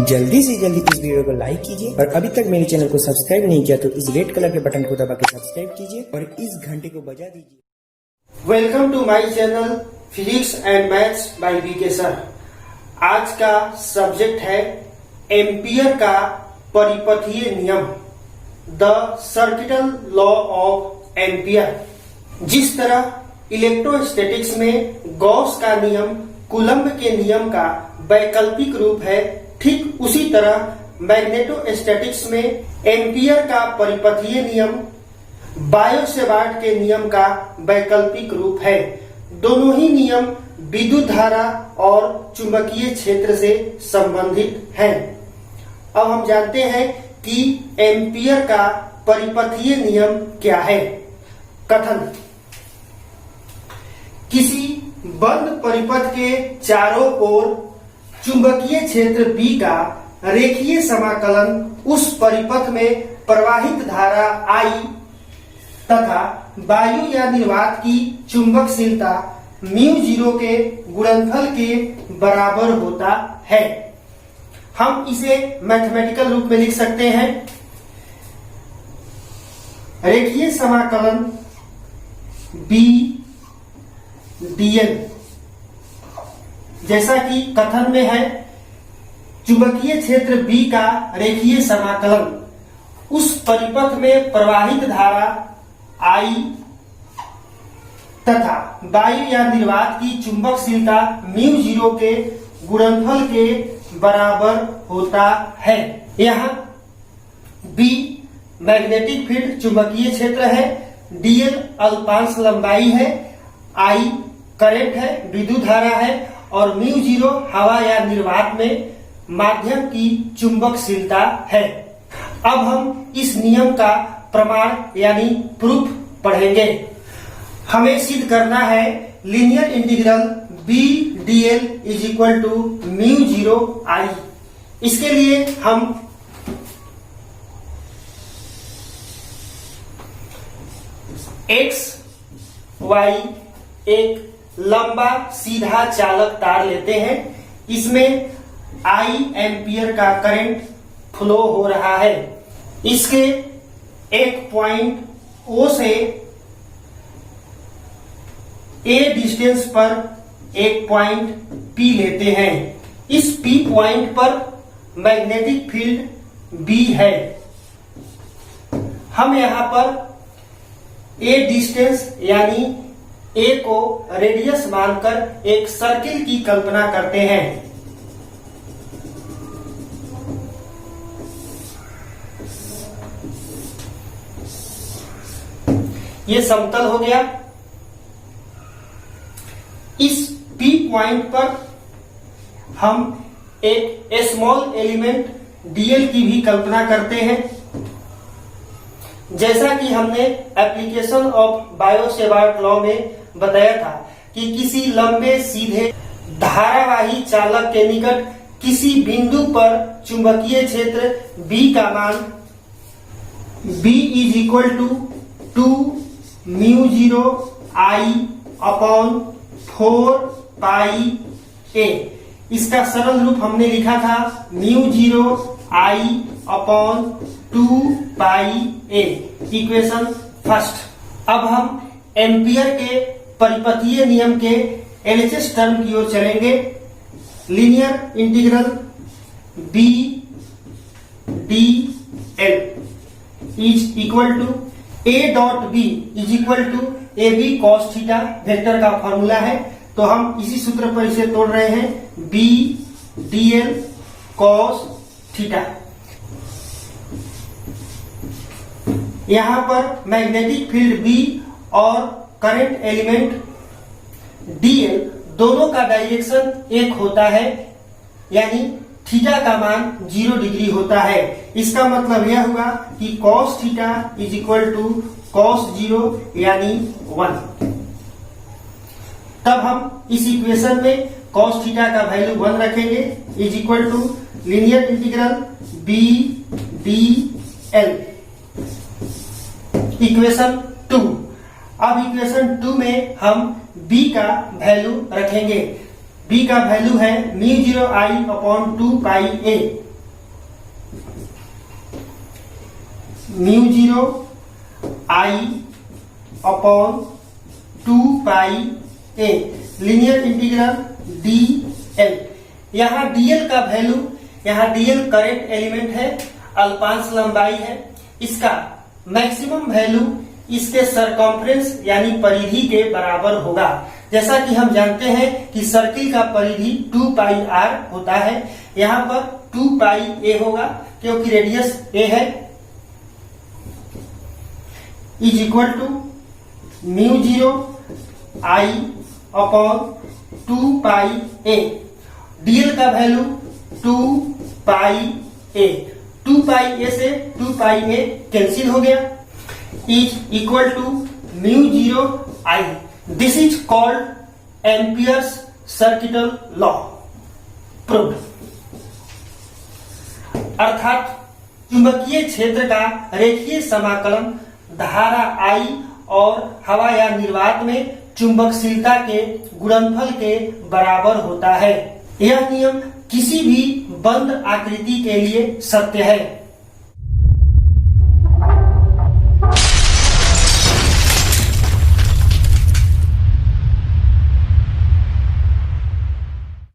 जल्दी से जल्दी इस वीडियो को लाइक कीजिए और अभी तक मेरे चैनल को सब्सक्राइब नहीं किया तो इस रेड कलर के बटन को दबा के सब्सक्राइब कीजिए और इस घंटे को बजा दीजिए। Welcome to my channel physics and maths by VK sir. आज का सब्जेक्ट है एम्पियर का परिपथीय नियम, the circuital law of Ampere. जिस तरह इलेक्ट्रोस्टैटिक्स में गॉस का नियम कूलम्ब के नियम का वैकल्पिक रूप है, ठीक उसी तरह मैग्नेटोस्टैटिक्स में एम्पियर का परिपथीय नियम बायो-सेवार्ट के नियम का वैकल्पिक रूप है। दोनों ही नियम विद्युत धारा और चुंबकीय क्षेत्र से संबंधित हैं। अब हम जानते हैं कि एम्पियर का परिपथीय नियम क्या है। कथन: किसी बंद परिपथ के चारों ओर चुंबकीय क्षेत्र B का रेखीय समाकलन उस परिपथ में प्रवाहित धारा I तथा वायु या निर्वात की चुंबकशीलता μ0 के गुणनफल के बराबर होता है। हम इसे मैथमेटिकल रूप में लिख सकते हैं। रेखीय समाकलन B dl, जैसा कि कथन में है, चुंबकीय क्षेत्र B का रेखीय समाकलन उस परिपथ में प्रवाहित धारा I तथा वायु या निर्वात की चुंबकशीलता μ0 के गुणनफल के बराबर होता है। यहाँ B मैग्नेटिक फील्ड चुंबकीय क्षेत्र है, dl अल्पांश लंबाई है, I करंट है, विद्युत धारा है और μ0 हवा या निर्वात में माध्यम की चुंबकशीलता है। अब हम इस नियम का प्रमाण यानी प्रूफ पढ़ेंगे। हमें सिद्ध करना है linear integral B dl is equal to μ0 I। इसके लिए हम x y एक लंबा सीधा चालक तार लेते हैं। इसमें I एम्पियर का करंट फ्लो हो रहा है। इसके एक पॉइंट O से A डिस्टेंस पर एक पॉइंट P लेते हैं। इस P पॉइंट पर मैग्नेटिक फील्ड B है। हम यहां पर A डिस्टेंस यानी A को रेडियस मानकर एक सर्किल की कल्पना करते हैं। ये समतल हो गया। इस P पॉइंट पर हम एक स्मॉल एलिमेंट dl की भी कल्पना करते हैं। जैसा कि हमने एप्लीकेशन ऑफ बायो-सेवार्ट लॉ में बताया था कि किसी लंबे सीधे धारावाही चालक के निकट किसी बिंदु पर चुंबकीय क्षेत्र B का मान B is equal to 2 μ0 I upon 4 pi A। इसका सरल रूप हमने लिखा था μ0 I upon 2 pi A, equation first. अब हम एम्पियर के परिपथीय नियम के एलएचएस टर्म की ओर चलेंगे। Linear integral B dl is equal to A dot B is equal to AB cos theta vector का फॉर्मूला है। तो हम इसी सूत्र पर इसे तोड़ रहे हैं, B dl cos थीटा। यहाँ पर मैग्नेटिक फील्ड B और करंट एलिमेंट dl दोनों का डायरेक्शन एक होता है, यानी थीटा का मान 0 डिग्री होता है। इसका मतलब यह हुआ कि cos theta is equal to cos 0 यानी 1। तब हम इस इक्वेशन में cos थीटा का वैल्यू 1 रखेंगे, is equal to linear integral B dl, equation 2। अब इक्वेशन 2 में हम B का वैल्यू रखेंगे। B का वैल्यू है μ0 I upon 2 pi A। Mu zero I upon 2 pi a linear integral D L. यहाँ डीएल का वैल्यू, यहाँ डीएल करेंट एलिमेंट है, अल्पांश लंबाई है, इसका मैक्सिमम वैल्यू इसके सरकमफ्रेंस यानी परिधि के बराबर होगा। जैसा कि हम जानते हैं कि सर्किल का परिधि 2 पाई आर होता है, यहाँ पर 2 पाई ए होगा क्योंकि रेडियस ए है, is equal to mu zero I upon 2 pi A. DL का value 2 pi A, 2 pi A से 2 पाई ए कैंसिल हो गया, is equal to mu zero I. This is called Ampere's circuital law proved. अर्थात चुंबकीय क्षेत्र का रेखीय समाकलन धारा आई और हवा या निर्वात में चुंबकशीलता के गुणनफल के बराबर होता है। यह नियम किसी भी बंद आकृति के लिए सत्य है।